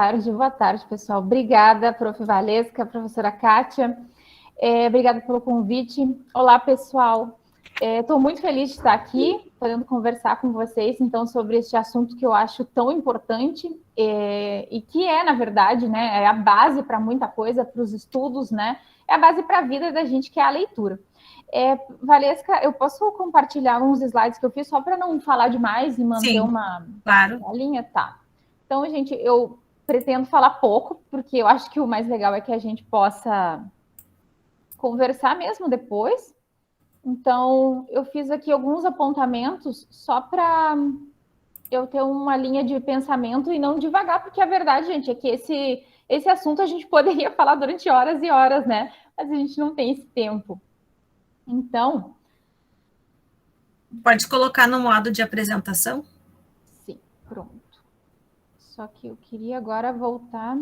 Boa tarde, pessoal. Obrigada, prof. Valesca, professora Kátia. Obrigada pelo convite. Olá, pessoal. Estou muito feliz de estar aqui, podendo conversar com vocês, então, sobre este assunto que eu acho tão importante e que na verdade, né, é a base para muita coisa, para os estudos, né? É a base para a vida da gente, que é a leitura. Valesca, eu posso compartilhar uns slides que eu fiz só para não falar demais e manter uma linha? Tá. Então, gente, eu pretendo falar pouco, porque eu acho que o mais legal é que a gente possa conversar mesmo depois. Então, eu fiz aqui alguns apontamentos só para eu ter uma linha de pensamento e não devagar, porque a verdade, gente, é que esse assunto a gente poderia falar durante horas e horas, né? Mas a gente não tem esse tempo. Então... Pode colocar no modo de apresentação? Sim, pronto. Só que eu queria agora voltar...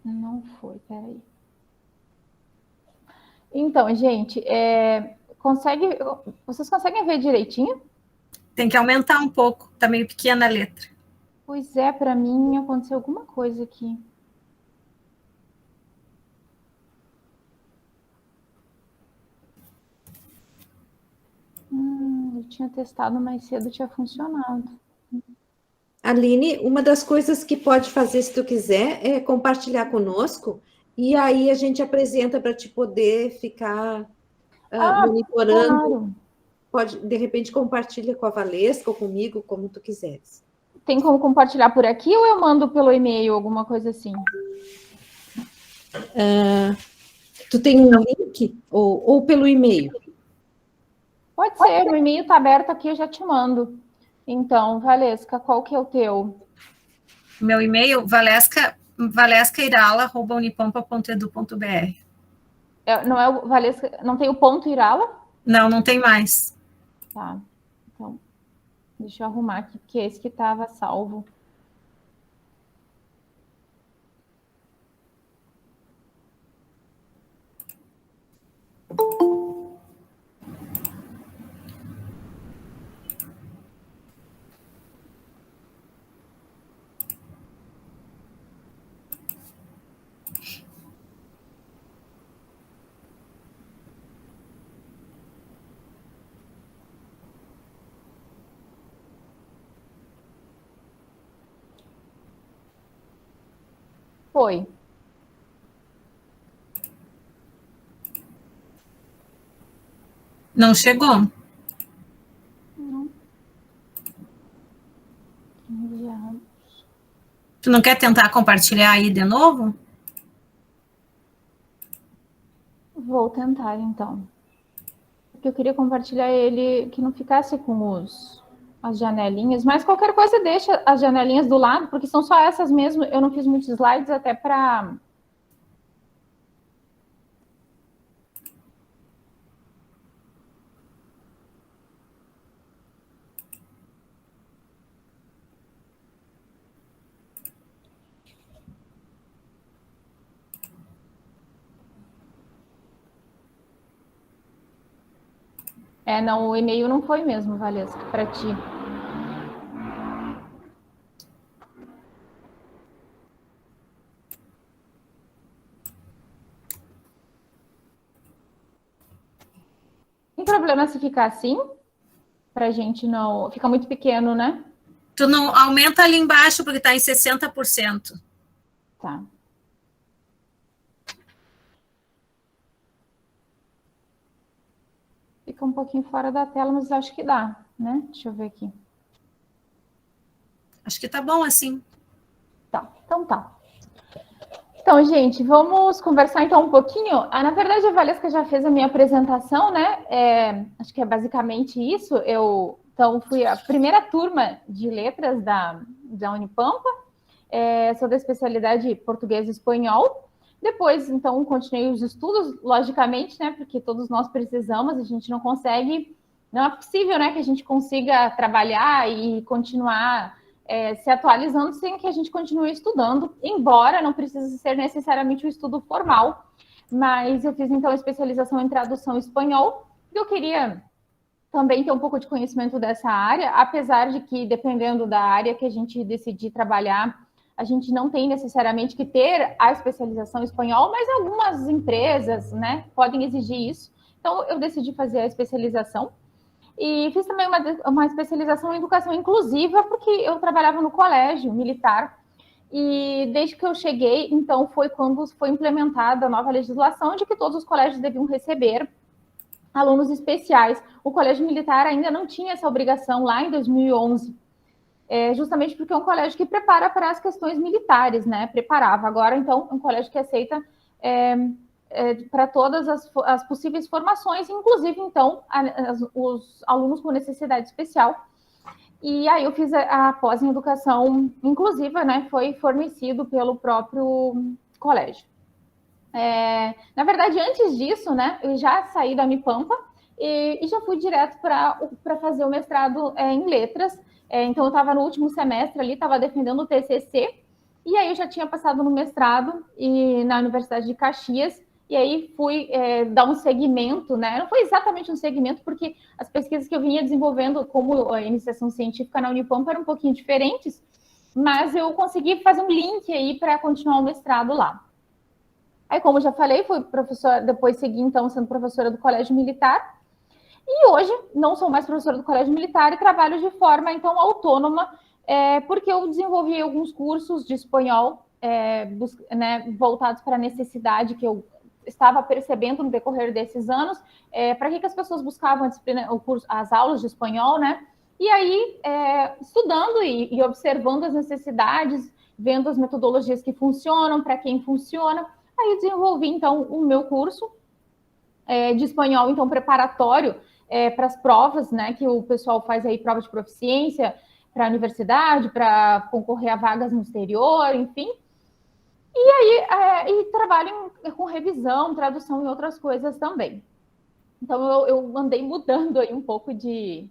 Não foi, peraí. Então, gente, vocês conseguem ver direitinho? Tem que aumentar um pouco, tá meio pequena a letra. Pois é, para mim aconteceu alguma coisa aqui. Eu tinha testado mais cedo, tinha funcionado. Aline, uma das coisas que pode fazer, se tu quiser, é compartilhar conosco, e aí a gente apresenta para te poder ficar monitorando. Claro. Pode, de repente, compartilha com a Valesca ou comigo, como tu quiseres. Tem como compartilhar por aqui ou eu mando pelo e-mail, alguma coisa assim? Tu tem um link ou pelo e-mail? Pode ser, o e-mail está aberto aqui, eu já te mando. Então, Valesca, qual que é o teu? Meu e-mail, valescairala@unipampa.edu.br. Não é o Valesca, não tem o ponto Irala? Não tem mais. Tá, então, deixa eu arrumar aqui, porque é esse que estava salvo. Foi. Não chegou? Não. Enviados. Tu não quer tentar compartilhar aí de novo? Vou tentar, então. Porque eu queria compartilhar ele, que não ficasse com as janelinhas, mas qualquer coisa deixa as janelinhas do lado, porque são só essas mesmo. Eu não fiz muitos slides até para... Não, o e-mail não foi mesmo, Valesca, para ti. Tem problema se ficar assim? Pra gente não... Fica muito pequeno, né? Tu não aumenta ali embaixo, porque tá em 60%. Tá. Fica um pouquinho fora da tela, mas acho que dá, né? Deixa eu ver aqui. Acho que tá bom assim. Tá, então tá. Então, gente, vamos conversar então um pouquinho. Na verdade, a Valesca já fez a minha apresentação, né? Acho que é basicamente isso. Então, fui a primeira turma de letras da Unipampa. Sou da especialidade português e espanhol. Depois, então, continuei os estudos, logicamente, né? Porque todos nós precisamos, a gente não consegue... Não é possível, né, que a gente consiga trabalhar e continuar se atualizando sem que a gente continue estudando, embora não precise ser necessariamente um estudo formal. Mas eu fiz, então, especialização em tradução espanhol Eu queria também ter um pouco de conhecimento dessa área, apesar de que, dependendo da área que a gente decidir trabalhar, a gente não tem necessariamente que ter a especialização em espanhol, mas algumas empresas, né, podem exigir isso. Então, eu decidi fazer a especialização. E fiz também uma especialização em educação inclusiva, porque eu trabalhava no colégio militar. E desde que eu cheguei, então, foi quando foi implementada a nova legislação de que todos os colégios deviam receber alunos especiais. O colégio militar ainda não tinha essa obrigação lá em 2011, justamente porque é um colégio que prepara para as questões militares, né? Preparava. Agora, então, é um colégio que aceita para todas as possíveis formações, inclusive, então, os alunos com necessidade especial. E aí eu fiz a pós em educação inclusiva, né? Foi fornecido pelo próprio colégio. Na verdade, antes disso, né? Eu já saí da Unipampa e já fui direto para fazer o mestrado em letras. Então, eu estava no último semestre ali, estava defendendo o TCC, e aí eu já tinha passado no mestrado na Universidade de Caxias, e aí fui dar um segmento, né? Não foi exatamente um segmento, porque as pesquisas que eu vinha desenvolvendo como iniciação científica na Unipampa eram um pouquinho diferentes, mas eu consegui fazer um link aí para continuar o mestrado lá. Aí, como eu já falei, fui professora, depois segui, então, sendo professora do Colégio Militar, e hoje não sou mais professora do Colégio Militar e trabalho de forma, então, autônoma, porque eu desenvolvi alguns cursos de espanhol, né, voltados para a necessidade que eu estava percebendo no decorrer desses anos, para que as pessoas buscavam a disciplina, as aulas de espanhol, né? E aí, estudando e observando as necessidades, vendo as metodologias que funcionam, para quem funciona, aí eu desenvolvi, então, o meu curso de espanhol, então, preparatório para as provas, né, que o pessoal faz aí, prova de proficiência para a universidade, para concorrer a vagas no exterior, enfim. E aí, trabalho com revisão, tradução e outras coisas também. Então, eu andei mudando aí um pouco de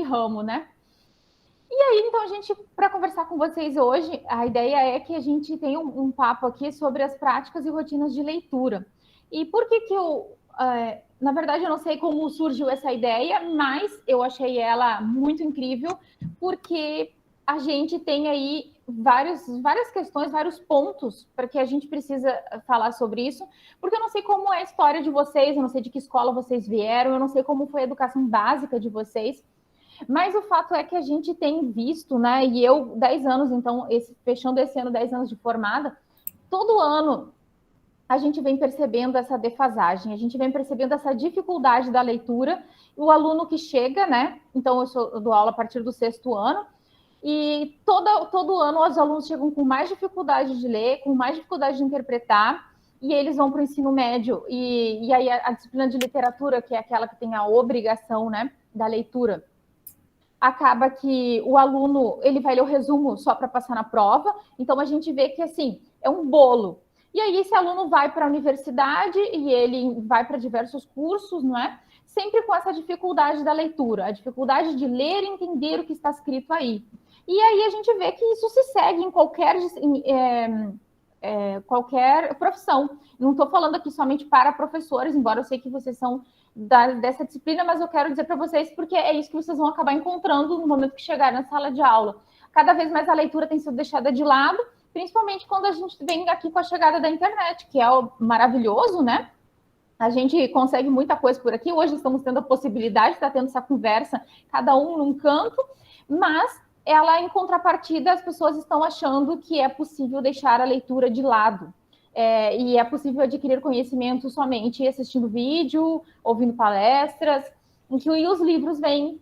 ramo, né? E aí, então, para conversar com vocês hoje, a ideia é que a gente tenha um papo aqui sobre as práticas e rotinas de leitura. E por que eu... na verdade, eu não sei como surgiu essa ideia, mas eu achei ela muito incrível, porque a gente tem aí várias questões, vários pontos para que a gente precisa falar sobre isso, porque eu não sei como é a história de vocês, eu não sei de que escola vocês vieram, eu não sei como foi a educação básica de vocês, mas o fato é que a gente tem visto, né, e eu, 10 anos, então, fechando esse ano, 10 anos de formada, todo ano a gente vem percebendo essa defasagem, a gente vem percebendo essa dificuldade da leitura, o aluno que chega, né, então eu dou aula a partir do 6º ano, e todo ano os alunos chegam com mais dificuldade de ler, com mais dificuldade de interpretar, e eles vão para o ensino médio, e aí a disciplina de literatura, que é aquela que tem a obrigação, né, da leitura, acaba que o aluno, ele vai ler o resumo só para passar na prova, então a gente vê que, assim, é um bolo. E aí esse aluno vai para a universidade e ele vai para diversos cursos, não é? Sempre com essa dificuldade da leitura, a dificuldade de ler e entender o que está escrito aí. E aí a gente vê que isso se segue em qualquer profissão. Não estou falando aqui somente para professores, embora eu sei que vocês são dessa disciplina, mas eu quero dizer para vocês porque é isso que vocês vão acabar encontrando no momento que chegar na sala de aula. Cada vez mais a leitura tem sido deixada de lado, principalmente quando a gente vem aqui com a chegada da internet, que é maravilhoso, né? A gente consegue muita coisa por aqui. Hoje estamos tendo a possibilidade de estar tendo essa conversa, cada um num canto, mas ela, em contrapartida, as pessoas estão achando que é possível deixar a leitura de lado. E é possível adquirir conhecimento somente assistindo vídeo, ouvindo palestras, em que os livros vêm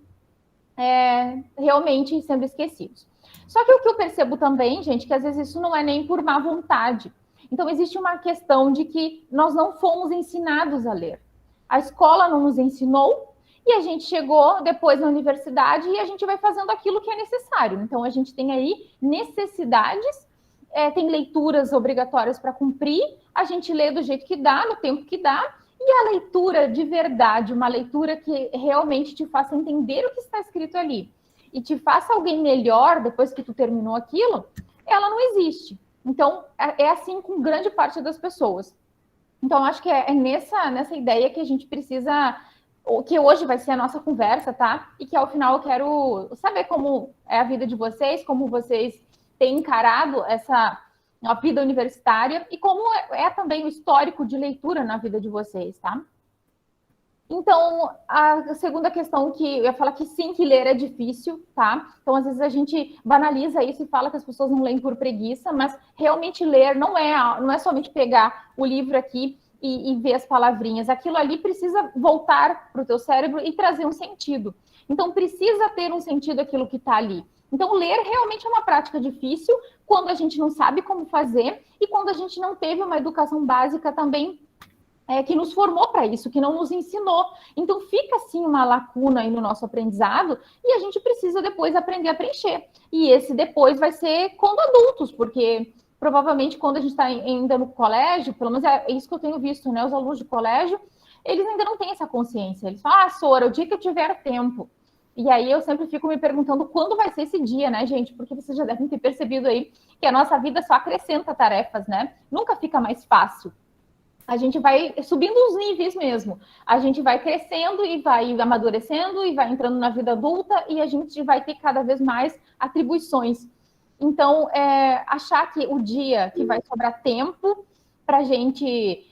realmente sendo esquecidos. Só que o que eu percebo também, gente, que às vezes isso não é nem por má vontade. Então, existe uma questão de que nós não fomos ensinados a ler. A escola não nos ensinou e a gente chegou depois na universidade e a gente vai fazendo aquilo que é necessário. Então, a gente tem aí necessidades, tem leituras obrigatórias para cumprir, a gente lê do jeito que dá, no tempo que dá, e a leitura de verdade, uma leitura que realmente te faça entender o que está escrito ali e te faça alguém melhor depois que tu terminou aquilo, ela não existe. Então, é assim com grande parte das pessoas. Então, acho que é nessa ideia que a gente precisa o que hoje vai ser a nossa conversa, tá? E que ao final eu quero saber como é a vida de vocês, como vocês têm encarado a vida universitária e como é também o histórico de leitura na vida de vocês, tá? Então, a segunda questão que eu ia falar que sim, que ler é difícil, tá? Então, às vezes a gente banaliza isso e fala que as pessoas não leem por preguiça, mas realmente ler não é somente pegar o livro aqui e ver as palavrinhas. Aquilo ali precisa voltar para o teu cérebro e trazer um sentido. Então, precisa ter um sentido aquilo que está ali. Então, ler realmente é uma prática difícil quando a gente não sabe como fazer e quando a gente não teve uma educação básica também que nos formou para isso, que não nos ensinou. Então, fica, assim, uma lacuna aí no nosso aprendizado e a gente precisa depois aprender a preencher. E esse depois vai ser quando adultos, porque provavelmente quando a gente está ainda no colégio, pelo menos é isso que eu tenho visto, né? Os alunos de colégio, eles ainda não têm essa consciência. Eles falam, Sora, o dia que eu tiver tempo. E aí eu sempre fico me perguntando quando vai ser esse dia, né, gente? Porque vocês já devem ter percebido aí que a nossa vida só acrescenta tarefas, né? Nunca fica mais fácil. A gente vai subindo os níveis mesmo. A gente vai crescendo e vai amadurecendo e vai entrando na vida adulta e a gente vai ter cada vez mais atribuições. Então, achar que o dia que vai sobrar tempo para a gente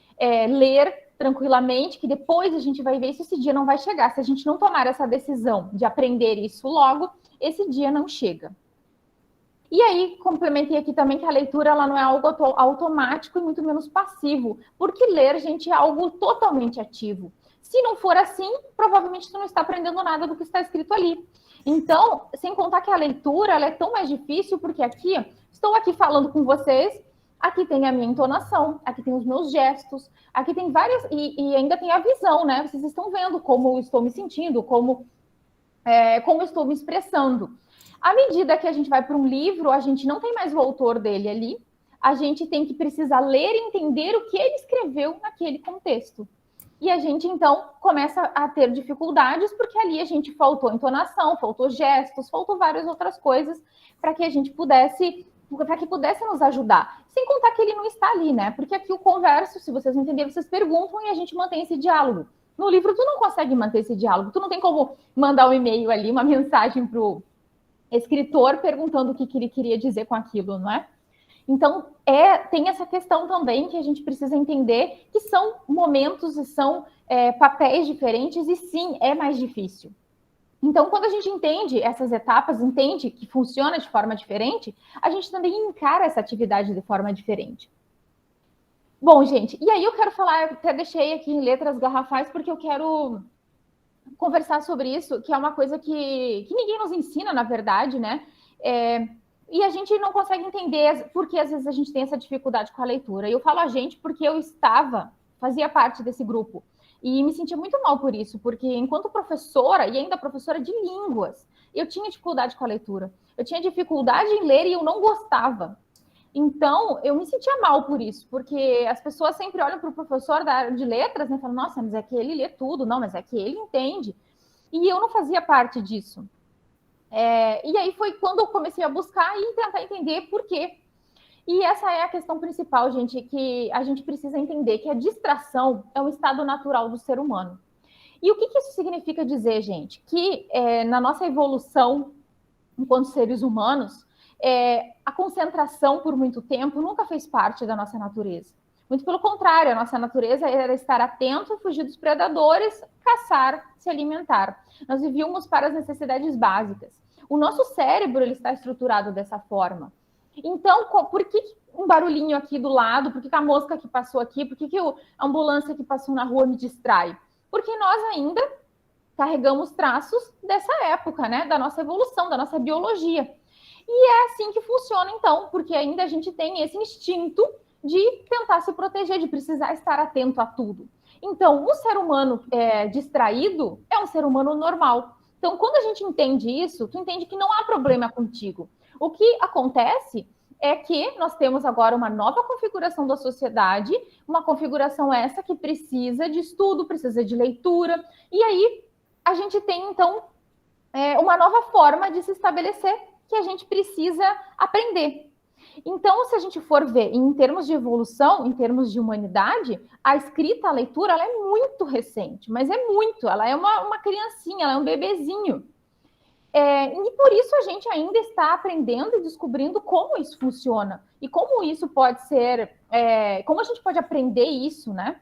ler tranquilamente, que depois a gente vai ver se esse dia não vai chegar. Se a gente não tomar essa decisão de aprender isso logo, esse dia não chega. E aí, complementei aqui também que a leitura ela não é algo automático e muito menos passivo, porque ler, gente, é algo totalmente ativo. Se não for assim, provavelmente tu não está aprendendo nada do que está escrito ali. Então, sem contar que a leitura ela é tão mais difícil, porque aqui, estou aqui falando com vocês, aqui tem a minha entonação, aqui tem os meus gestos, aqui tem várias, e ainda tem a visão, né? Vocês estão vendo como eu estou me sentindo, como eu estou me expressando. À medida que a gente vai para um livro, a gente não tem mais o autor dele ali, a gente tem que precisar ler e entender o que ele escreveu naquele contexto. E a gente, então, começa a ter dificuldades, porque ali a gente faltou entonação, faltou gestos, faltou várias outras coisas para que a gente pudesse nos ajudar. Sem contar que ele não está ali, né? Porque aqui o converso, se vocês não entenderem, vocês perguntam e a gente mantém esse diálogo. No livro, tu não consegue manter esse diálogo, tu não tem como mandar um e-mail ali, uma mensagem para o escritor perguntando o que ele queria dizer com aquilo, não é? Então, tem essa questão também que a gente precisa entender que são momentos e são papéis diferentes e sim, é mais difícil. Então, quando a gente entende essas etapas, entende que funciona de forma diferente, a gente também encara essa atividade de forma diferente. Bom, gente, e aí eu quero falar, eu até deixei aqui em letras garrafais, porque eu quero conversar sobre isso, que é uma coisa que ninguém nos ensina, na verdade, né? E a gente não consegue entender por que às vezes a gente tem essa dificuldade com a leitura. E eu falo a gente porque eu fazia parte desse grupo. E me sentia muito mal por isso, porque enquanto professora, e ainda professora de línguas, eu tinha dificuldade com a leitura. Eu tinha dificuldade em ler e eu não gostava. Então, eu me sentia mal por isso, porque as pessoas sempre olham para o professor da área de letras, né, e falam, nossa, mas é que ele lê tudo, não, mas é que ele entende. E eu não fazia parte disso. E aí foi quando eu comecei a buscar e tentar entender por quê. E essa é a questão principal, gente, que a gente precisa entender, que a distração é um estado natural do ser humano. E o que isso significa dizer, gente? Que na nossa evolução enquanto seres humanos, a concentração por muito tempo nunca fez parte da nossa natureza. Muito pelo contrário, a nossa natureza era estar atento, fugir dos predadores, caçar, se alimentar. Nós vivíamos para as necessidades básicas. O nosso cérebro ele está estruturado dessa forma. Então, por que um barulhinho aqui do lado? Por que a mosca que passou aqui? Por que a ambulância que passou na rua me distrai? Porque nós ainda carregamos traços dessa época, né? Da nossa evolução, da nossa biologia. E é assim que funciona, então, porque ainda a gente tem esse instinto de tentar se proteger, de precisar estar atento a tudo. Então, um ser humano distraído é um ser humano normal. Então, quando a gente entende isso, tu entende que não há problema contigo. O que acontece é que nós temos agora uma nova configuração da sociedade, uma configuração essa que precisa de estudo, precisa de leitura, e aí a gente tem, então, uma nova forma de se estabelecer que a gente precisa aprender. Então, se a gente for ver em termos de evolução, em termos de humanidade, a escrita, a leitura, ela é muito recente, mas é muito, ela é uma criancinha, ela é um bebezinho. E por isso a gente ainda está aprendendo e descobrindo como isso funciona e como isso pode ser, como a gente pode aprender isso, né?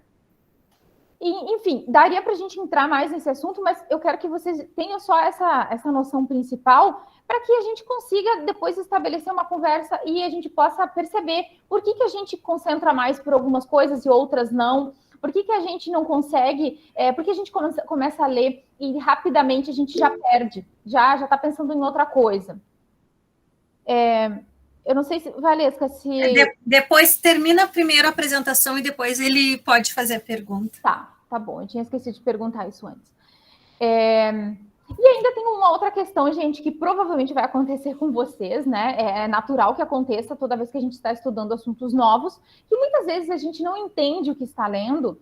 E, enfim, daria para a gente entrar mais nesse assunto, mas eu quero que vocês tenham só essa noção principal para que a gente consiga depois estabelecer uma conversa e a gente possa perceber por que a gente concentra mais por algumas coisas e outras não, por que a gente não consegue, por que a gente começa a ler e rapidamente a gente já perde, já está pensando em outra coisa. Eu não sei se, Valesca, se... Depois termina primeiro a apresentação e depois ele pode fazer a pergunta. Tá bom. Eu tinha esquecido de perguntar isso antes. E ainda tem uma outra questão, gente, que provavelmente vai acontecer com vocês, né? É natural que aconteça toda vez que a gente está estudando assuntos novos, que muitas vezes a gente não entende o que está lendo,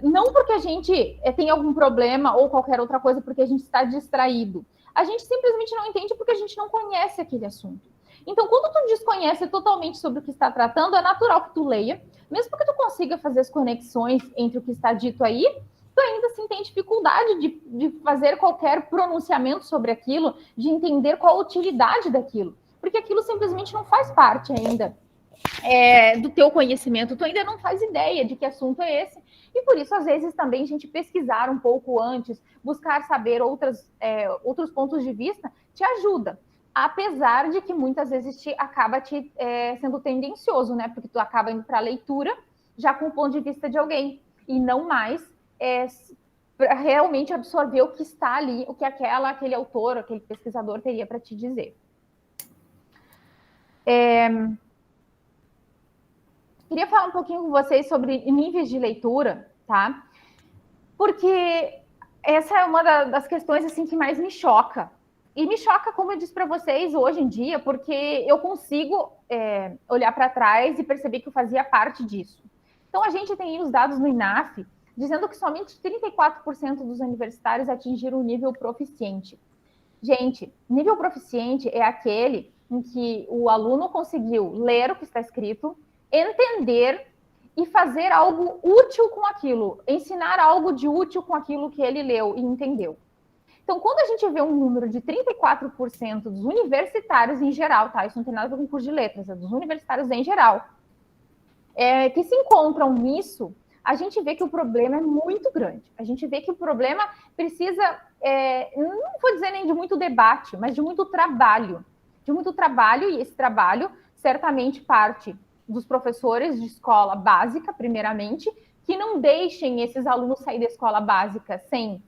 não porque a gente tem algum problema ou qualquer outra coisa, porque a gente está distraído. A gente simplesmente não entende porque a gente não conhece aquele assunto. Então, quando tu desconhece totalmente sobre o que está tratando, é natural que tu leia, mesmo que tu consiga fazer as conexões entre o que está dito aí, tu ainda assim tem dificuldade de fazer qualquer pronunciamento sobre aquilo, de entender qual a utilidade daquilo, porque aquilo simplesmente não faz parte ainda do teu conhecimento, tu ainda não faz ideia de que assunto é esse, e por isso, às vezes, também a gente pesquisar um pouco antes, buscar saber outros pontos de vista, te ajuda. Apesar de que muitas vezes acaba sendo tendencioso, né? Porque tu acaba indo para a leitura já com o ponto de vista de alguém, e não mais para realmente absorver o que está ali, o que aquele autor, aquele pesquisador teria para te dizer. Queria falar um pouquinho com vocês sobre níveis de leitura, tá? Porque essa é uma das questões assim, que mais me choca. E me choca, como eu disse para vocês, hoje em dia, porque eu consigo olhar para trás e perceber que eu fazia parte disso. Então, a gente tem aí os dados no INAF, dizendo que somente 34% dos universitários atingiram o nível proficiente. Gente, nível proficiente é aquele em que o aluno conseguiu ler o que está escrito, entender e fazer algo útil com aquilo, ensinar algo de útil com aquilo que ele leu e entendeu. Então, quando a gente vê um número de 34% dos universitários em geral, tá? Isso não tem nada a ver com curso de letras, é dos universitários em geral, que se encontram nisso, a gente vê que o problema é muito grande. A gente vê que o problema precisa, não vou dizer nem de muito debate, mas de muito trabalho. De muito trabalho, e esse trabalho certamente parte dos professores de escola básica, primeiramente, que não deixem esses alunos sair da escola básica sem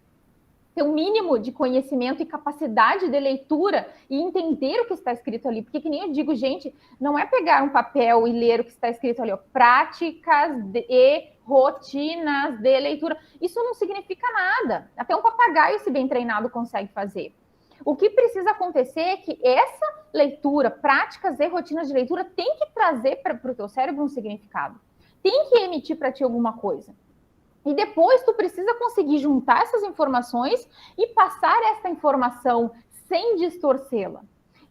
ter um mínimo de conhecimento e capacidade de leitura e entender o que está escrito ali. Porque, que nem eu digo, gente, não é pegar um papel e ler o que está escrito ali, ó, práticas e rotinas de leitura. Isso não significa nada. Até um papagaio, se bem treinado, consegue fazer. O que precisa acontecer é que essa leitura, práticas e rotinas de leitura, tem que trazer para o teu cérebro um significado. Tem que emitir para ti alguma coisa. E depois tu precisa conseguir juntar essas informações e passar essa informação sem distorcê-la.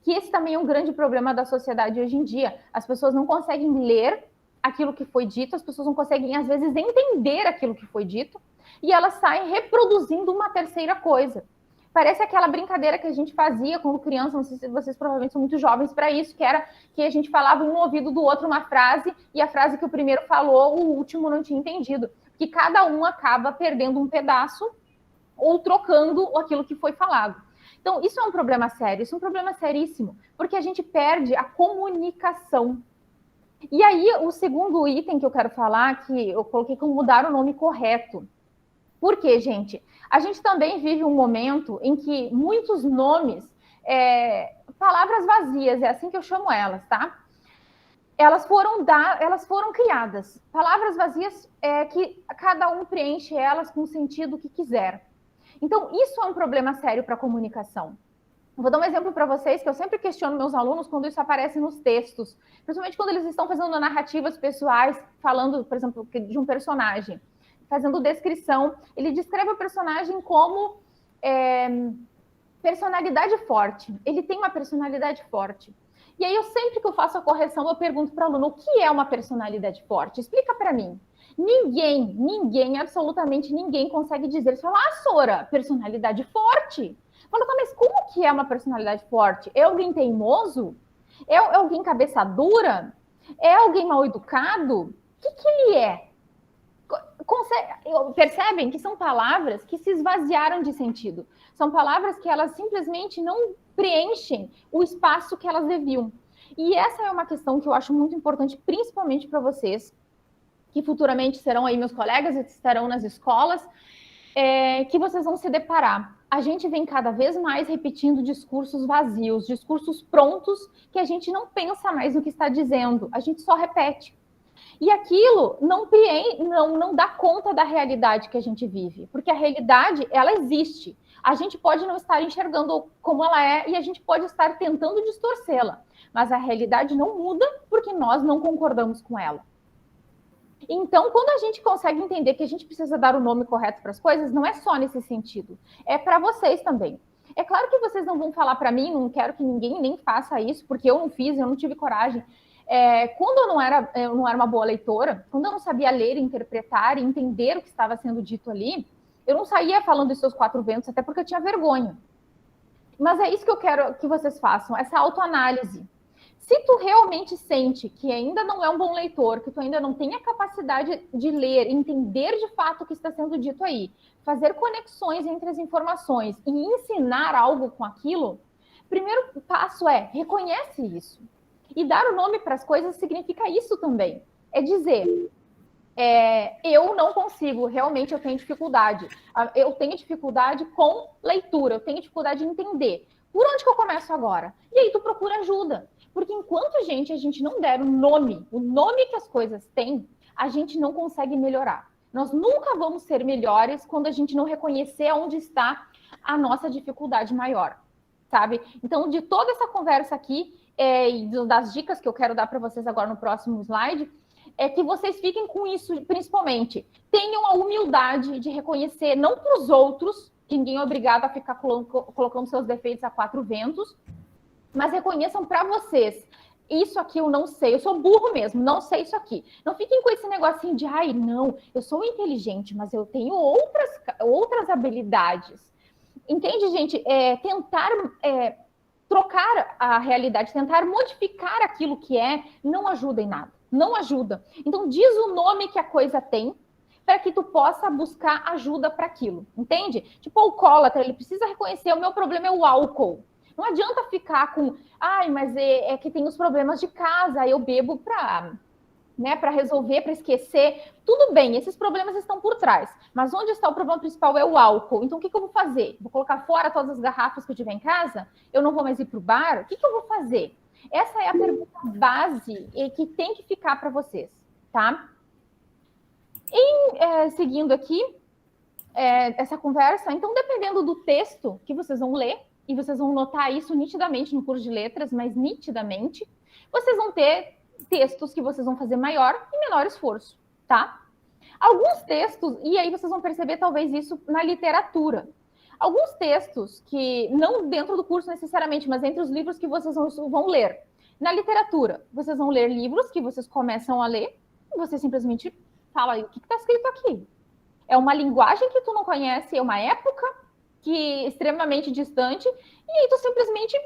Que esse também é um grande problema da sociedade hoje em dia. As pessoas não conseguem ler aquilo que foi dito, as pessoas não conseguem, às vezes, entender aquilo que foi dito, e elas saem reproduzindo uma terceira coisa. Parece aquela brincadeira que a gente fazia quando criança, não sei se vocês provavelmente são muito jovens para isso, que era que a gente falava um no ouvido do outro uma frase, e a frase que o primeiro falou, o último não tinha entendido. Que cada um acaba perdendo um pedaço ou trocando aquilo que foi falado. Então, isso é um problema sério, isso é um problema seríssimo, porque a gente perde a comunicação. E aí, o segundo item que eu quero falar, que eu coloquei como mudar o nome correto. Por quê, gente? A gente também vive um momento em que muitos nomes, palavras vazias, é assim que eu chamo elas, tá? Elas foram criadas. Palavras vazias que cada um preenche elas com o sentido que quiser. Então, isso é um problema sério para a comunicação. Vou dar um exemplo para vocês, que eu sempre questiono meus alunos quando isso aparece nos textos, principalmente quando eles estão fazendo narrativas pessoais, falando, por exemplo, de um personagem, fazendo descrição. Ele descreve o personagem como personalidade forte. Ele tem uma personalidade forte. E aí, sempre que eu faço a correção, eu pergunto para o aluno, o que é uma personalidade forte? Explica para mim. Ninguém, absolutamente ninguém consegue dizer. Você fala, Sora, personalidade forte. Fala, tá, mas como que é uma personalidade forte? É alguém teimoso? É alguém cabeça dura? É alguém mal educado? O que ele é? Percebem que são palavras que se esvaziaram de sentido. São palavras que elas simplesmente não preenchem o espaço que elas deviam. E essa é uma questão que eu acho muito importante, principalmente para vocês, que futuramente serão aí meus colegas e estarão nas escolas, que vocês vão se deparar. A gente vem cada vez mais repetindo discursos vazios, discursos prontos, que a gente não pensa mais no que está dizendo, a gente só repete. E aquilo não dá conta da realidade que a gente vive, porque a realidade, ela existe. A gente pode não estar enxergando como ela é e a gente pode estar tentando distorcê-la, mas a realidade não muda porque nós não concordamos com ela. Então, quando a gente consegue entender que a gente precisa dar o nome correto para as coisas, não é só nesse sentido, é para vocês também. É claro que vocês não vão falar para mim, não quero que ninguém nem faça isso, porque eu não fiz, eu não tive coragem. Quando eu não era uma boa leitora, quando eu não sabia ler, interpretar e entender o que estava sendo dito ali, eu não saía falando isso aos quatro ventos, até porque eu tinha vergonha. Mas é isso que eu quero que vocês façam, essa autoanálise. Se tu realmente sente que ainda não é um bom leitor, que tu ainda não tem a capacidade de ler, entender de fato o que está sendo dito aí, fazer conexões entre as informações e ensinar algo com aquilo, o primeiro passo é reconhece isso. E dar o nome para as coisas significa isso também. É dizer, eu não consigo, realmente eu tenho dificuldade. Eu tenho dificuldade com leitura, eu tenho dificuldade de entender. Por onde que eu começo agora? E aí tu procura ajuda. Porque enquanto a gente não der o nome que as coisas têm, a gente não consegue melhorar. Nós nunca vamos ser melhores quando a gente não reconhecer onde está a nossa dificuldade maior, sabe? Então, de toda essa conversa aqui, e das dicas que eu quero dar para vocês agora no próximo slide, é que vocês fiquem com isso, principalmente. Tenham a humildade de reconhecer, não para os outros, que ninguém é obrigado a ficar colocando seus defeitos a quatro ventos, mas reconheçam para vocês. Isso aqui eu não sei, eu sou burro mesmo, não sei isso aqui. Não fiquem com esse negocinho de, não, eu sou inteligente, mas eu tenho outras habilidades. Entende, gente? Tentar trocar a realidade, tentar modificar aquilo que não ajuda em nada, não ajuda. Então, diz o nome que a coisa tem, para que tu possa buscar ajuda para aquilo, entende? Tipo, o alcoólatra, ele precisa reconhecer, o meu problema é o álcool. Não adianta ficar com, mas é que tem os problemas de casa, eu bebo para resolver, para esquecer. Tudo bem, esses problemas estão por trás. Mas onde está o problema principal é o álcool. Então, o que eu vou fazer? Vou colocar fora todas as garrafas que eu tiver em casa? Eu não vou mais ir para o bar? O que eu vou fazer? Essa é a pergunta base e que tem que ficar para vocês, tá? Seguindo aqui essa conversa, então, dependendo do texto que vocês vão ler, e vocês vão notar isso nitidamente no curso de letras, mas nitidamente, vocês vão ter textos que vocês vão fazer maior e menor esforço, tá? Alguns textos, e aí vocês vão perceber talvez isso na literatura. Alguns textos que, não dentro do curso necessariamente, mas entre os livros que vocês vão ler. Na literatura, vocês vão ler livros que vocês começam a ler, e você simplesmente fala, o que está escrito aqui? É uma linguagem que tu não conhece, é uma época extremamente distante, e aí tu simplesmente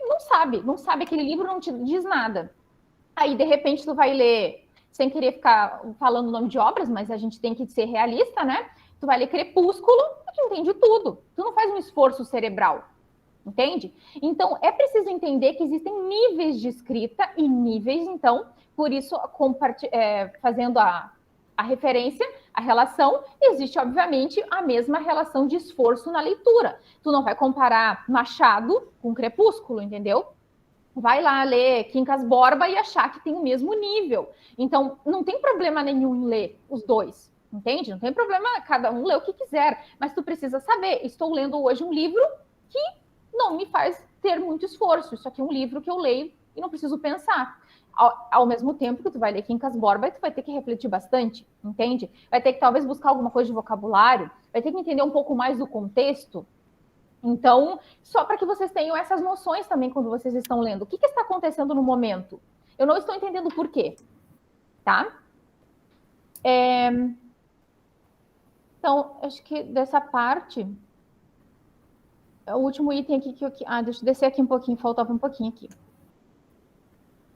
não sabe, aquele livro não te diz nada. Aí, de repente, tu vai ler, sem querer ficar falando o nome de obras, mas a gente tem que ser realista, né? Tu vai ler Crepúsculo, tu entende tudo. Tu não faz um esforço cerebral, entende? Então, é preciso entender que existem níveis de escrita e níveis, então, por isso, fazendo a referência, a relação, existe, obviamente, a mesma relação de esforço na leitura. Tu não vai comparar Machado com Crepúsculo, entendeu? Vai lá ler Quincas Borba e achar que tem o mesmo nível. Então, não tem problema nenhum em ler os dois, entende? Não tem problema, cada um lê o que quiser, mas tu precisa saber, estou lendo hoje um livro que não me faz ter muito esforço. Isso aqui é um livro que eu leio e não preciso pensar. Ao mesmo tempo que tu vai ler Quincas Borba, tu vai ter que refletir bastante, entende? Vai ter que talvez buscar alguma coisa de vocabulário, vai ter que entender um pouco mais do contexto. Então, só para que vocês tenham essas noções também quando vocês estão lendo. O que está acontecendo no momento? Eu não estou entendendo por quê, tá? Então, acho que dessa parte... O último item aqui que eu... deixa eu descer aqui um pouquinho, faltava um pouquinho aqui.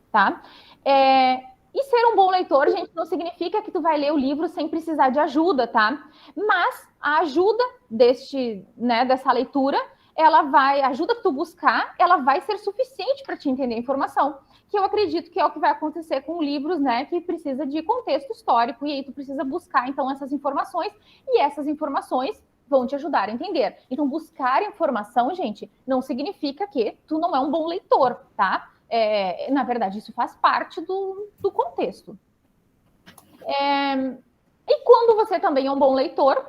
Tá? E ser um bom leitor, gente, não significa que tu vai ler o livro sem precisar de ajuda, tá? Mas a ajuda dessa leitura, a ajuda que tu buscar, ela vai ser suficiente para te entender a informação. Que eu acredito que é o que vai acontecer com livros, né, que precisa de contexto histórico, e aí tu precisa buscar, então, essas informações, e essas informações vão te ajudar a entender. Então, buscar informação, gente, não significa que tu não é um bom leitor, tá? Na verdade, isso faz parte do contexto. E quando você também é um bom leitor,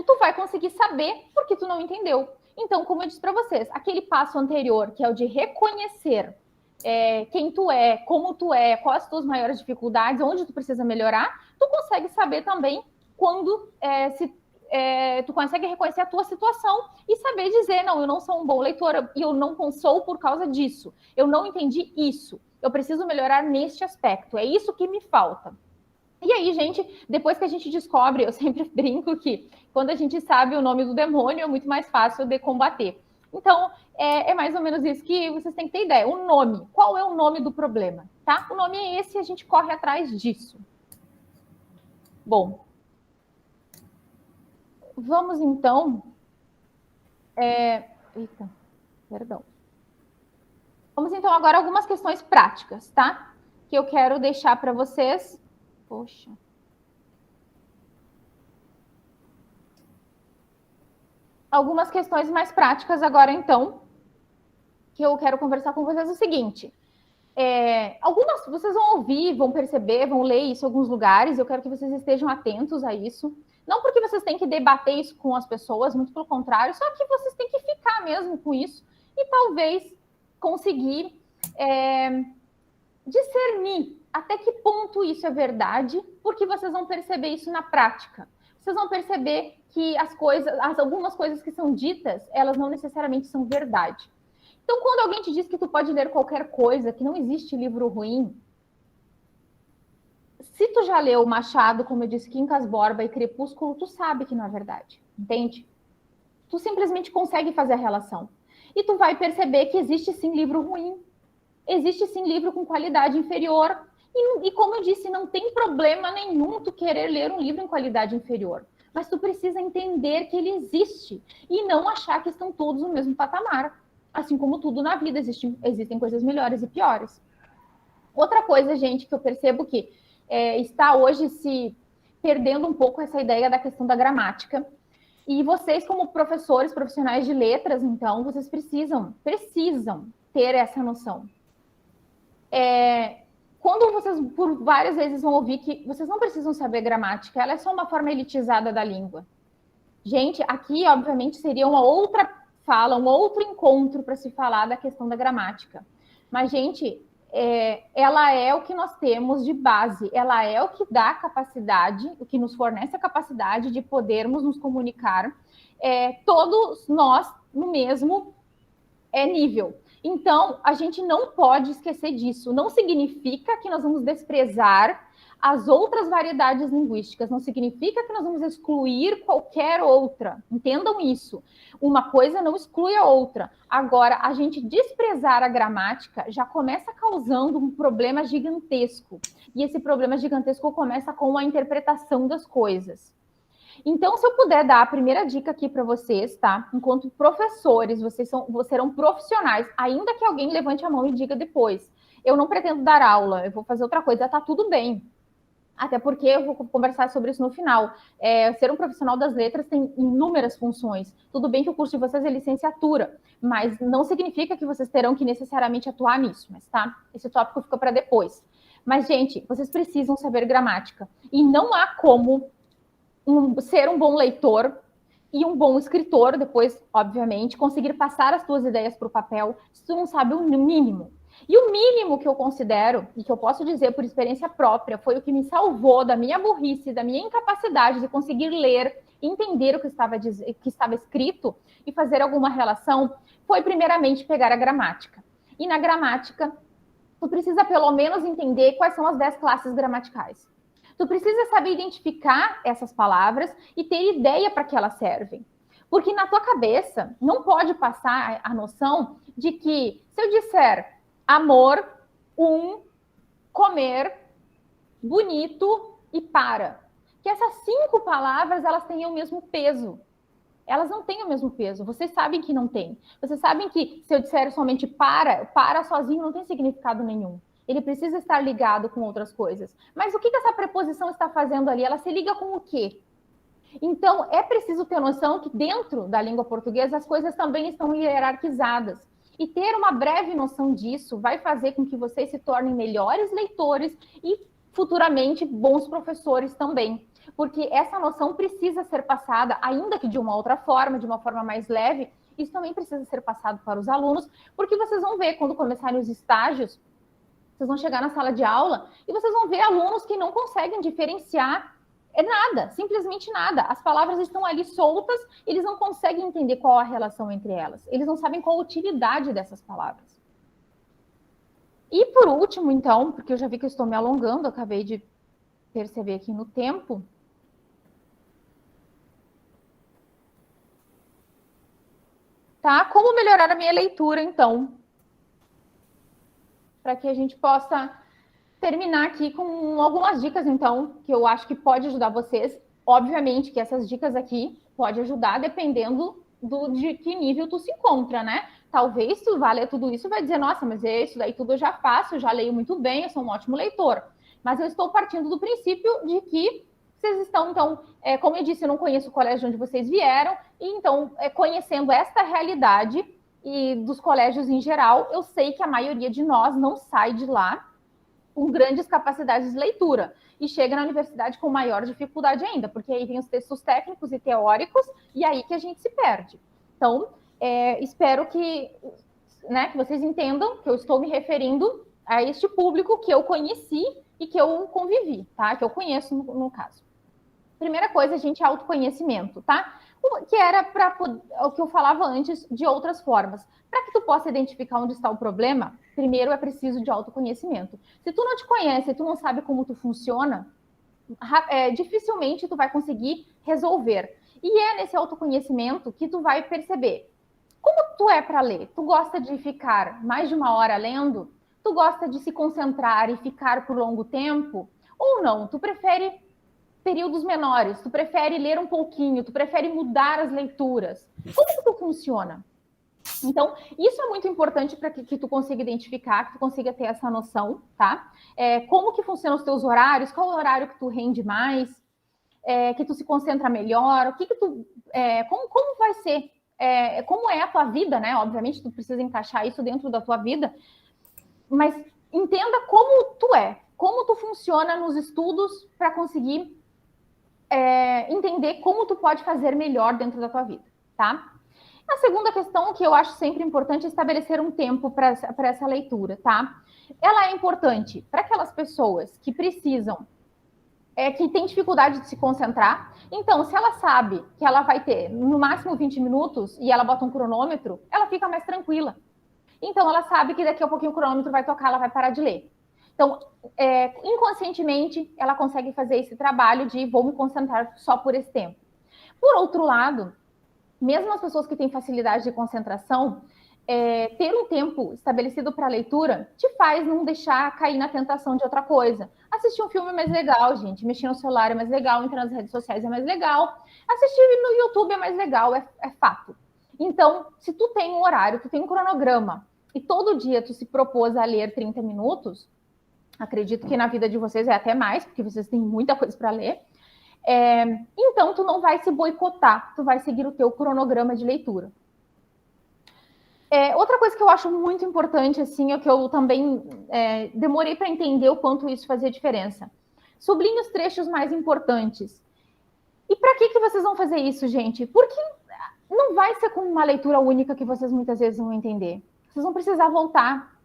tu vai conseguir saber por que tu não entendeu. Então, como eu disse para vocês, aquele passo anterior, que é o de reconhecer quem tu é, como tu é, quais as tuas maiores dificuldades, onde tu precisa melhorar, tu consegue saber também quando tu consegue reconhecer a tua situação e saber dizer, não, eu não sou um bom leitor e eu não sou por causa disso. Eu não entendi isso. Eu preciso melhorar neste aspecto. É isso que me falta. E aí, gente, depois que a gente descobre, eu sempre brinco que quando a gente sabe o nome do demônio, é muito mais fácil de combater. Então, é mais ou menos isso que vocês têm que ter ideia. O nome. Qual é o nome do problema? Tá? O nome é esse e a gente corre atrás disso. Bom, vamos, então... Eita, perdão. Vamos, então, agora a algumas questões práticas, tá? Que eu quero deixar para vocês. Poxa. Algumas questões mais práticas agora, então, que eu quero conversar com vocês é o seguinte. Algumas vocês vão ouvir, vão perceber, vão ler isso em alguns lugares. Eu quero que vocês estejam atentos a isso. Não porque vocês têm que debater isso com as pessoas, muito pelo contrário, só que vocês têm que ficar mesmo com isso e talvez conseguir discernir até que ponto isso é verdade, porque vocês vão perceber isso na prática. Vocês vão perceber que algumas coisas que são ditas, elas não necessariamente são verdade. Então, quando alguém te diz que tu pode ler qualquer coisa, que não existe livro ruim, se tu já leu Machado, como eu disse, Quincas Borba e Crepúsculo, tu sabe que não é verdade, entende? Tu simplesmente consegue fazer a relação. E tu vai perceber que existe sim livro ruim, existe sim livro com qualidade inferior. E como eu disse, não tem problema nenhum tu querer ler um livro em qualidade inferior. Mas tu precisa entender que ele existe e não achar que estão todos no mesmo patamar. Assim como tudo na vida, existem coisas melhores e piores. Outra coisa, gente, que eu percebo que está hoje se perdendo um pouco essa ideia da questão da gramática. E vocês, como professores, profissionais de letras, então, vocês precisam ter essa noção. Quando vocês, por várias vezes, vão ouvir que vocês não precisam saber gramática, ela é só uma forma elitizada da língua. Gente, aqui, obviamente, seria uma outra fala, um outro encontro para se falar da questão da gramática. Mas, gente, ela é o que nós temos de base, ela é o que dá a capacidade, o que nos fornece a capacidade de podermos nos comunicar, todos nós no mesmo nível. Então, a gente não pode esquecer disso. Não significa que nós vamos desprezar as outras variedades linguísticas, não significa que nós vamos excluir qualquer outra. Entendam isso. Uma coisa não exclui a outra. Agora, a gente desprezar a gramática já começa causando um problema gigantesco. E esse problema gigantesco começa com a interpretação das coisas. Então, se eu puder dar a primeira dica aqui para vocês, tá? Enquanto professores, vocês serão profissionais, ainda que alguém levante a mão e diga depois. Eu não pretendo dar aula, eu vou fazer outra coisa, tá tudo bem. Até porque eu vou conversar sobre isso no final. Ser um profissional das letras tem inúmeras funções. Tudo bem que o curso de vocês é licenciatura, mas não significa que vocês terão que necessariamente atuar nisso, mas tá? Esse tópico fica para depois. Mas, gente, vocês precisam saber gramática. E não há como ser um bom leitor e um bom escritor, depois, obviamente, conseguir passar as tuas ideias para o papel, se tu não sabe o mínimo. E o mínimo que eu considero, e que eu posso dizer por experiência própria, foi o que me salvou da minha burrice, da minha incapacidade de conseguir ler, entender o que estava escrito e fazer alguma relação, foi primeiramente pegar a gramática. E na gramática, tu precisa pelo menos entender quais são as 10 classes gramaticais. Tu precisa saber identificar essas palavras e ter ideia para que elas servem. Porque na tua cabeça não pode passar a noção de que, se eu disser amor, comer, bonito e para, que essas 5 palavras elas têm o mesmo peso. Elas não têm o mesmo peso. Vocês sabem que não tem. Vocês sabem que se eu disser somente para sozinho não tem significado nenhum. Ele precisa estar ligado com outras coisas. Mas o que essa preposição está fazendo ali? Ela se liga com o quê? Então, é preciso ter noção que dentro da língua portuguesa as coisas também estão hierarquizadas. E ter uma breve noção disso vai fazer com que vocês se tornem melhores leitores e futuramente bons professores também. Porque essa noção precisa ser passada, ainda que de uma outra forma, de uma forma mais leve, isso também precisa ser passado para os alunos, porque vocês vão ver, quando começarem os estágios, vocês vão chegar na sala de aula e vocês vão ver alunos que não conseguem diferenciar nada, simplesmente nada. As palavras estão ali soltas, eles não conseguem entender qual a relação entre elas. Eles não sabem qual a utilidade dessas palavras. E por último, então, porque eu já vi que eu estou me alongando, eu acabei de perceber aqui no tempo. Tá? Como melhorar a minha leitura, então? Para que a gente possa terminar aqui com algumas dicas, então, que eu acho que pode ajudar vocês. Obviamente que essas dicas aqui podem ajudar dependendo de que nível tu se encontra, né? Talvez tu vá ler tudo isso e vai dizer, nossa, mas isso daí tudo eu já faço, eu já leio muito bem, eu sou um ótimo leitor. Mas eu estou partindo do princípio de que vocês estão, então, como eu disse, eu não conheço o colégio onde vocês vieram, e então, conhecendo esta realidade e dos colégios em geral, eu sei que a maioria de nós não sai de lá com grandes capacidades de leitura e chega na universidade com maior dificuldade ainda, porque aí vem os textos técnicos e teóricos e aí que a gente se perde. Então, espero que vocês entendam que eu estou me referindo a este público que eu conheci e que eu convivi, tá? Que eu conheço no caso. Primeira coisa, gente, autoconhecimento, tá? Que era para o que eu falava antes de outras formas. Para que tu possa identificar onde está o problema, primeiro é preciso de autoconhecimento. Se tu não te conhece, tu não sabe como tu funciona, dificilmente tu vai conseguir resolver. E é nesse autoconhecimento que tu vai perceber como tu é para ler. Tu gosta de ficar mais de 1 hora lendo? Tu gosta de se concentrar e ficar por longo tempo? Ou não? Tu prefere períodos menores, tu prefere ler um pouquinho, tu prefere mudar as leituras. Como que tu funciona? Então, isso é muito importante para que tu consiga identificar, que tu consiga ter essa noção, tá? Como que funcionam os teus horários, qual o horário que tu rende mais, que tu se concentra melhor, o que tu... como vai ser, como é a tua vida, né? Obviamente, tu precisa encaixar isso dentro da tua vida, mas entenda como tu como tu funciona nos estudos para conseguir entender como tu pode fazer melhor dentro da tua vida, tá? A segunda questão que eu acho sempre importante é estabelecer um tempo para essa leitura, tá? Ela é importante para aquelas pessoas que precisam, que têm dificuldade de se concentrar. Então, se ela sabe que ela vai ter no máximo 20 minutos e ela bota um cronômetro, ela fica mais tranquila. Então, ela sabe que daqui a pouquinho o cronômetro vai tocar, ela vai parar de ler. Então, inconscientemente, ela consegue fazer esse trabalho de vou me concentrar só por esse tempo. Por outro lado, mesmo as pessoas que têm facilidade de concentração, ter um tempo estabelecido para a leitura te faz não deixar cair na tentação de outra coisa. Assistir um filme é mais legal, gente. Mexer no celular é mais legal, entrar nas redes sociais é mais legal. Assistir no YouTube é mais legal, é fato. Então, se tu tem um horário, tu tem um cronograma, e todo dia tu se propôs a ler 30 minutos, acredito que na vida de vocês é até mais, porque vocês têm muita coisa para ler, então tu não vai se boicotar, tu vai seguir o teu cronograma de leitura. Outra coisa que eu acho muito importante, assim, é que eu também demorei para entender o quanto isso fazia diferença. Sublinhe os trechos mais importantes. E para que vocês vão fazer isso, gente? Porque não vai ser com uma leitura única que vocês muitas vezes vão entender. Vocês vão precisar voltar.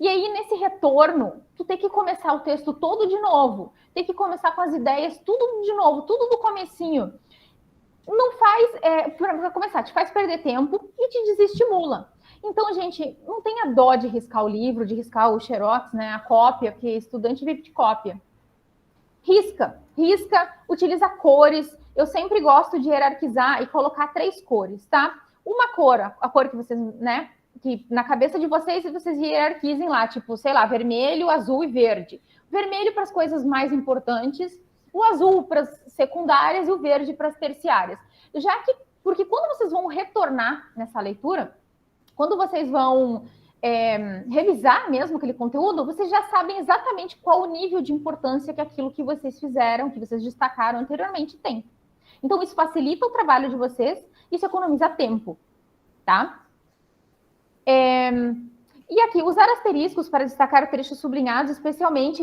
E aí, nesse retorno, tu tem que começar o texto todo de novo, tem que começar com as ideias tudo de novo, tudo do comecinho. Não faz, para começar, te faz perder tempo e te desestimula. Então, gente, não tenha dó de riscar o livro, de riscar o xerox, né, a cópia, porque estudante vive de cópia. Risca, utiliza cores. Eu sempre gosto de hierarquizar e colocar 3 cores, tá? Uma cor, a cor que vocês, né, que na cabeça de vocês hierarquizem lá, tipo, sei lá, vermelho, azul e verde. Vermelho para as coisas mais importantes, o azul para as secundárias e o verde para as terciárias. Porque quando vocês vão retornar nessa leitura, quando vocês vão revisar mesmo aquele conteúdo, vocês já sabem exatamente qual o nível de importância que aquilo que vocês fizeram, que vocês destacaram anteriormente tem. Então, isso facilita o trabalho de vocês, isso economiza tempo, tá? E aqui, usar asteriscos para destacar trechos sublinhados, especialmente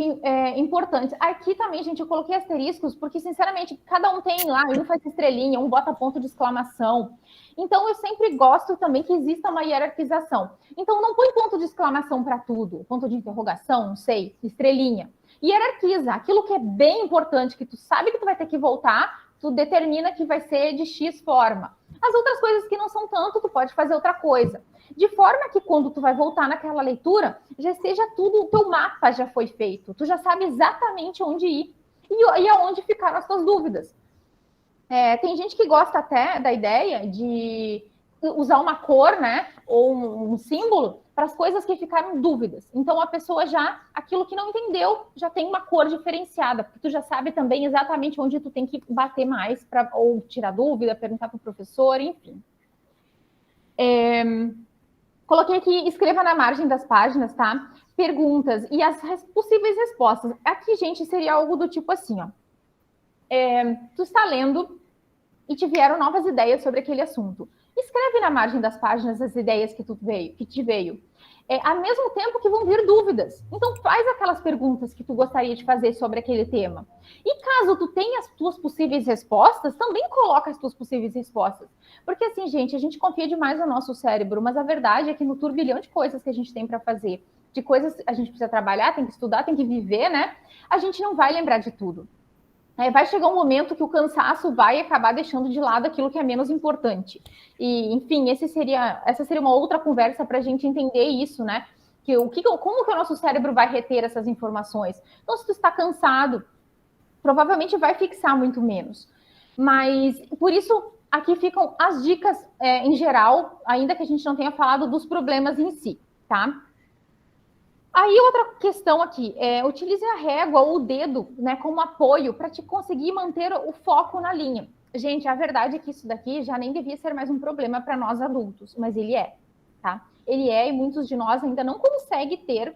importantes. Aqui também, gente, eu coloquei asteriscos porque, sinceramente, cada um tem lá, um faz estrelinha, um bota ponto de exclamação. Então, eu sempre gosto também que exista uma hierarquização. Então, não põe ponto de exclamação para tudo, ponto de interrogação, não sei, estrelinha. Hierarquiza. Aquilo que é bem importante, que tu sabe que tu vai ter que voltar, tu determina que vai ser de X forma. As outras coisas que não são tanto, tu pode fazer outra coisa. De forma que quando tu vai voltar naquela leitura, já seja tudo, o teu mapa já foi feito. Tu já sabe exatamente onde ir e aonde ficaram as tuas dúvidas. Tem gente que gosta até da ideia de usar uma cor, né, ou um símbolo para as coisas que ficaram dúvidas. Então, a pessoa já, aquilo que não entendeu, já tem uma cor diferenciada, porque tu já sabe também exatamente onde tu tem que bater mais, ou tirar dúvida, perguntar para o professor, enfim. Coloquei aqui, escreva na margem das páginas, tá? Perguntas e as possíveis respostas. Aqui, gente, seria algo do tipo assim, ó. Tu está lendo e te vieram novas ideias sobre aquele assunto. Escreve na margem das páginas as ideias que te veio. Ao mesmo tempo que vão vir dúvidas. Então, faz aquelas perguntas que tu gostaria de fazer sobre aquele tema. E caso tu tenha as tuas possíveis respostas, também coloca as tuas possíveis respostas. Porque assim, gente, a gente confia demais no nosso cérebro, mas a verdade é que no turbilhão de coisas que a gente tem para fazer, de coisas que a gente precisa trabalhar, tem que estudar, tem que viver, né? A gente não vai lembrar de tudo. Vai chegar um momento que o cansaço vai acabar deixando de lado aquilo que é menos importante. E, enfim, essa seria uma outra conversa para a gente entender isso, né? Como que o nosso cérebro vai reter essas informações? Então, se tu está cansado, provavelmente vai fixar muito menos. Mas, por isso, aqui ficam as dicas em geral, ainda que a gente não tenha falado dos problemas em si, tá? Aí, outra questão aqui, utilize a régua ou o dedo, né, como apoio para te conseguir manter o foco na linha. Gente, a verdade é que isso daqui já nem devia ser mais um problema para nós adultos, mas ele tá? Ele e muitos de nós ainda não conseguem ter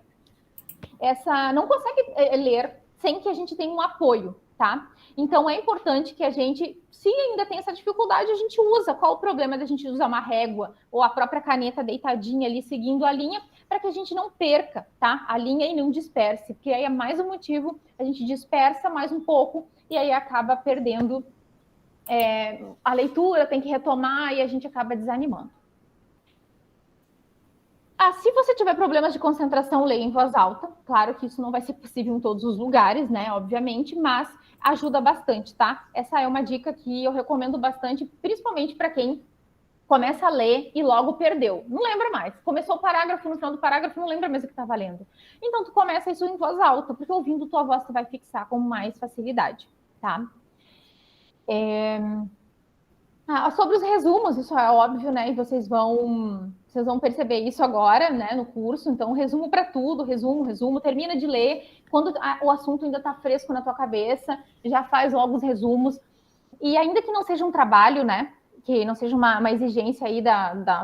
não consegue ler sem que a gente tenha um apoio, tá? Então, é importante que a gente, se ainda tem essa dificuldade, a gente usa. Qual o problema da gente usar uma régua ou a própria caneta deitadinha ali, seguindo a linha, para que a gente não perca, tá? A linha e não disperse, porque aí é mais um motivo, a gente dispersa mais um pouco e aí acaba perdendo a leitura, tem que retomar e a gente acaba desanimando. Se você tiver problemas de concentração, leia em voz alta. Claro que isso não vai ser possível em todos os lugares, né? Obviamente, mas ajuda bastante, tá? Essa é uma dica que eu recomendo bastante, principalmente para quem começa a ler e logo perdeu. Não lembra mais. Começou o parágrafo, no final do parágrafo, não lembra mais o que estava lendo. Então, tu começa isso em voz alta, porque ouvindo tua voz, tu vai fixar com mais facilidade, tá? Sobre os resumos, isso é óbvio, né? E vocês vão perceber isso agora, né, no curso. Então, resumo para tudo, resumo, termina de ler. Quando o assunto ainda está fresco na tua cabeça, já faz logo os resumos. E ainda que não seja um trabalho, né, que não seja uma exigência aí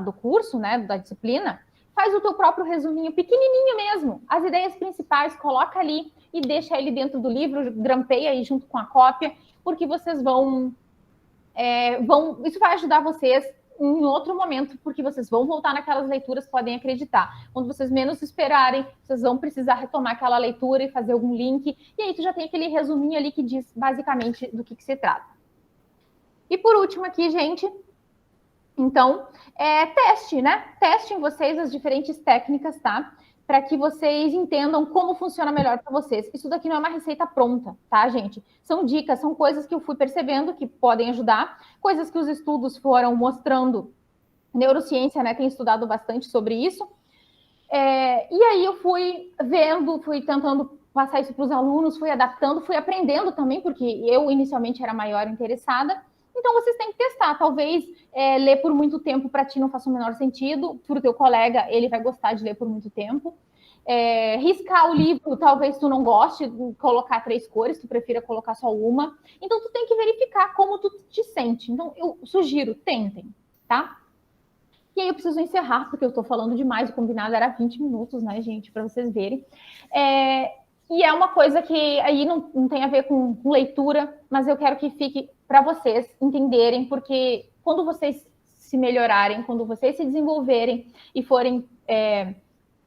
do curso, né, da disciplina, faz o teu próprio resuminho, pequenininho mesmo. As ideias principais, coloca ali e deixa ele dentro do livro, grampeia aí junto com a cópia, porque vocês isso vai ajudar vocês em outro momento, porque vocês vão voltar naquelas leituras, podem acreditar. Quando vocês menos esperarem, vocês vão precisar retomar aquela leitura e fazer algum link, e aí tu já tem aquele resuminho ali que diz basicamente do que se trata. E por último aqui, gente, então, teste, né? Testem vocês as diferentes técnicas, tá? para que vocês entendam como funciona melhor para vocês. Isso daqui não é uma receita pronta, tá, gente? São dicas, são coisas que eu fui percebendo que podem ajudar, coisas que os estudos foram mostrando. Neurociência, né, tem estudado bastante sobre isso. E aí eu fui vendo, fui tentando passar isso para os alunos, fui adaptando, fui aprendendo também, porque eu inicialmente era maior interessada. Então, vocês têm que testar. Talvez ler por muito tempo para ti não faça o menor sentido. Para o teu colega, ele vai gostar de ler por muito tempo. Riscar o livro, talvez tu não goste de colocar 3 cores, tu prefira colocar só uma. Então, tu tem que verificar como tu te sente. Então, eu sugiro, tentem, tá? E aí eu preciso encerrar, porque eu estou falando demais. O combinado era 20 minutos, né, gente? Para vocês verem. E é uma coisa que aí não tem a ver com leitura, mas eu quero que fique para vocês entenderem, porque quando vocês se melhorarem, quando vocês se desenvolverem e forem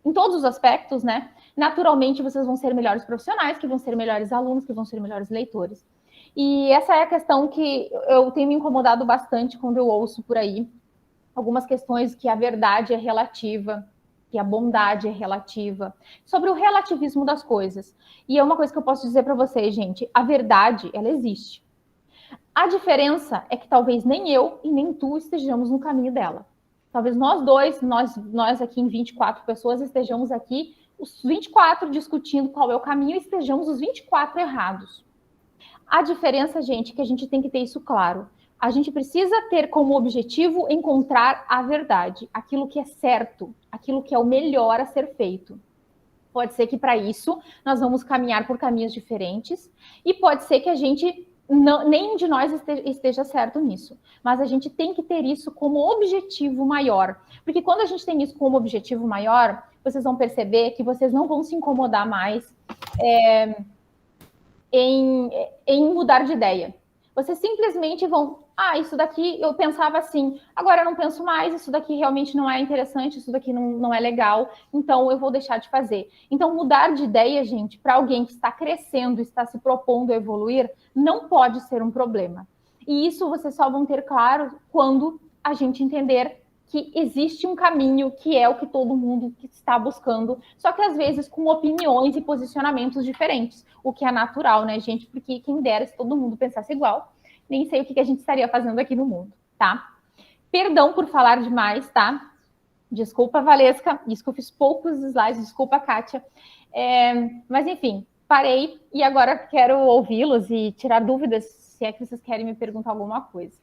em todos os aspectos, né, naturalmente vocês vão ser melhores profissionais, que vão ser melhores alunos, que vão ser melhores leitores. E essa é a questão que eu tenho me incomodado bastante quando eu ouço por aí algumas questões que a verdade é relativa, que a bondade é relativa, sobre o relativismo das coisas. E é uma coisa que eu posso dizer para vocês, gente, a verdade, ela existe. A diferença é que talvez nem eu e nem tu estejamos no caminho dela. Talvez nós dois, nós aqui em 24 pessoas, estejamos aqui, os 24 discutindo qual é o caminho e estejamos os 24 errados. A diferença, gente, é que a gente tem que ter isso claro. A gente precisa ter como objetivo encontrar a verdade, aquilo que é certo, aquilo que é o melhor a ser feito. Pode ser que para isso nós vamos caminhar por caminhos diferentes e pode ser que a gente, nenhum de nós esteja certo nisso, mas a gente tem que ter isso como objetivo maior, porque quando a gente tem isso como objetivo maior, vocês vão perceber que vocês não vão se incomodar mais em mudar de ideia. Vocês simplesmente vão, isso daqui eu pensava assim, agora eu não penso mais, isso daqui realmente não é interessante, isso daqui não é legal, então eu vou deixar de fazer. Então, mudar de ideia, gente, para alguém que está crescendo, está se propondo a evoluir, não pode ser um problema. E isso vocês só vão ter claro quando a gente entender que existe um caminho que é o que todo mundo está buscando, só que às vezes com opiniões e posicionamentos diferentes, o que é natural, né, gente? Porque quem dera se todo mundo pensasse igual, nem sei o que a gente estaria fazendo aqui no mundo, tá? Perdão por falar demais, tá? Desculpa, Valesca, isso que eu fiz poucos slides, desculpa, Kátia. Mas, enfim, parei e agora quero ouvi-los e tirar dúvidas, se é que vocês querem me perguntar alguma coisa.